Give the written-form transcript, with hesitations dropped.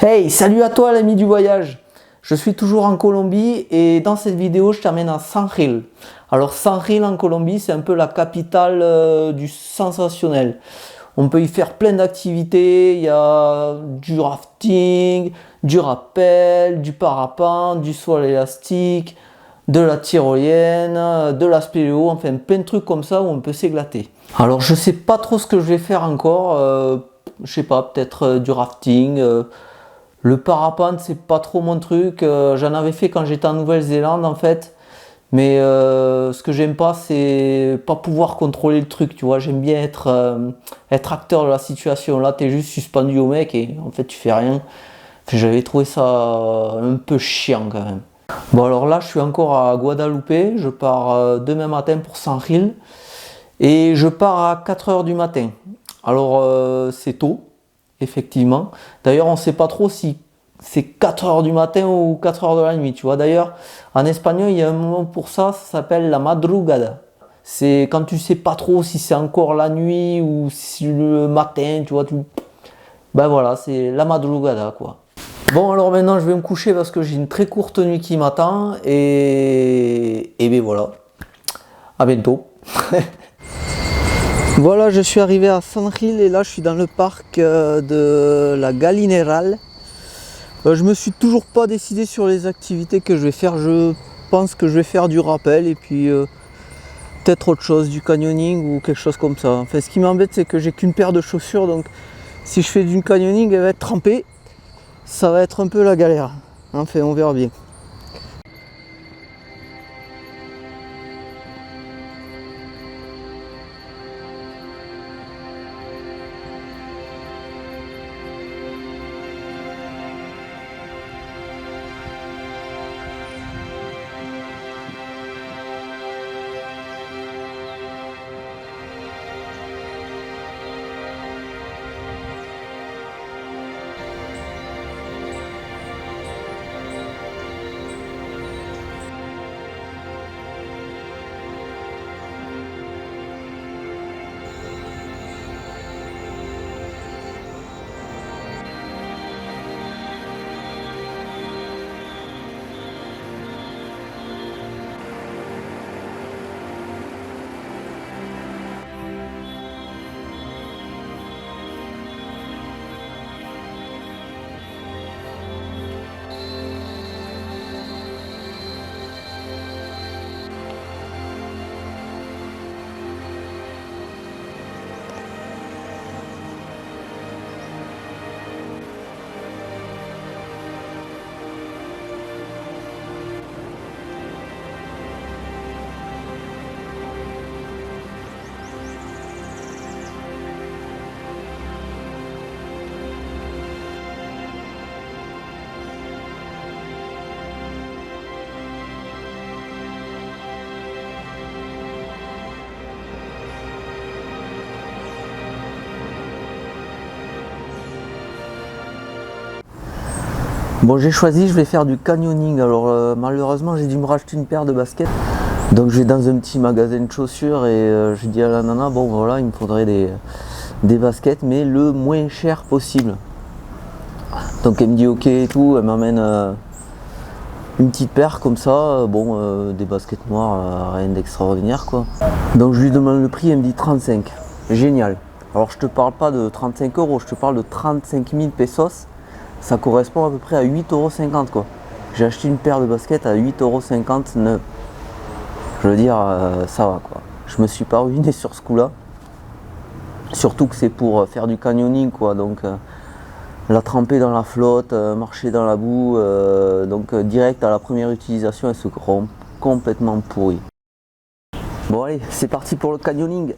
Hey, salut à toi l'ami du voyage. Je suis toujours en Colombie et dans cette vidéo je t'amène à San Gil. Alors San Gil en Colombie, c'est un peu la capitale du sensationnel. On peut y faire plein d'activités, il y a du rafting, du rappel, du parapente, du saut à l'élastique, de la tyrolienne, de la spéléo, enfin plein de trucs comme ça où on peut s'éclater. Alors je sais pas trop ce que je vais faire encore, je sais pas, peut-être du rafting. Le parapente, c'est pas trop mon truc. J'en avais fait quand j'étais en Nouvelle-Zélande en fait. Mais ce que j'aime pas, c'est pas pouvoir contrôler le truc, tu vois. J'aime bien être acteur de la situation. Là, t'es juste suspendu au mec et en fait, tu fais rien. Enfin, j'avais trouvé ça un peu chiant quand même. Bon, alors là, je suis encore à Guadeloupe. Je pars demain matin pour San Gil. Et je pars à 4 h du matin. Alors, c'est tôt. Effectivement. D'ailleurs, on ne sait pas trop si c'est 4 h du matin ou 4 h de la nuit, tu vois. D'ailleurs, en espagnol, il y a un mot pour ça, ça s'appelle la madrugada. C'est quand tu sais pas trop si c'est encore la nuit ou si le matin, tu vois. Ben voilà, c'est la madrugada, quoi. Bon, alors maintenant, je vais me coucher parce que j'ai une très courte nuit qui m'attend et ben voilà. À bientôt. Voilà, je suis arrivé à San Gil et là je suis dans le parc de la Gallineral. Je me suis toujours pas décidé sur les activités que je vais faire. Je pense que je vais faire du rappel et puis peut-être autre chose, du canyoning ou quelque chose comme ça. Enfin, ce qui m'embête, c'est que j'ai qu'une paire de chaussures, donc si je fais du canyoning, elle va être trempée. Ça va être un peu la galère. Enfin, on verra bien. Bon, j'ai choisi, je vais faire du canyoning. Alors malheureusement, j'ai dû me racheter une paire de baskets. Donc je vais dans un petit magasin de chaussures et je dis à la nana, bon voilà, il me faudrait des baskets, mais le moins cher possible. Donc elle me dit ok et tout, elle m'amène une petite paire comme ça, bon, des baskets noires, rien d'extraordinaire quoi. Donc je lui demande le prix, elle me dit 35. Génial. Alors je te parle pas de 35 €, je te parle de 35 000 pesos. Ça correspond à peu près à 8,50 € quoi. J'ai acheté une paire de baskets à 8,50 € neuve. Je veux dire, ça va quoi. Je me suis pas ruiné sur ce coup là. Surtout que c'est pour faire du canyoning quoi. Donc la tremper dans la flotte, marcher dans la boue. Donc direct à la première utilisation, elle se rompt complètement pourrie. Bon allez, c'est parti pour le canyoning.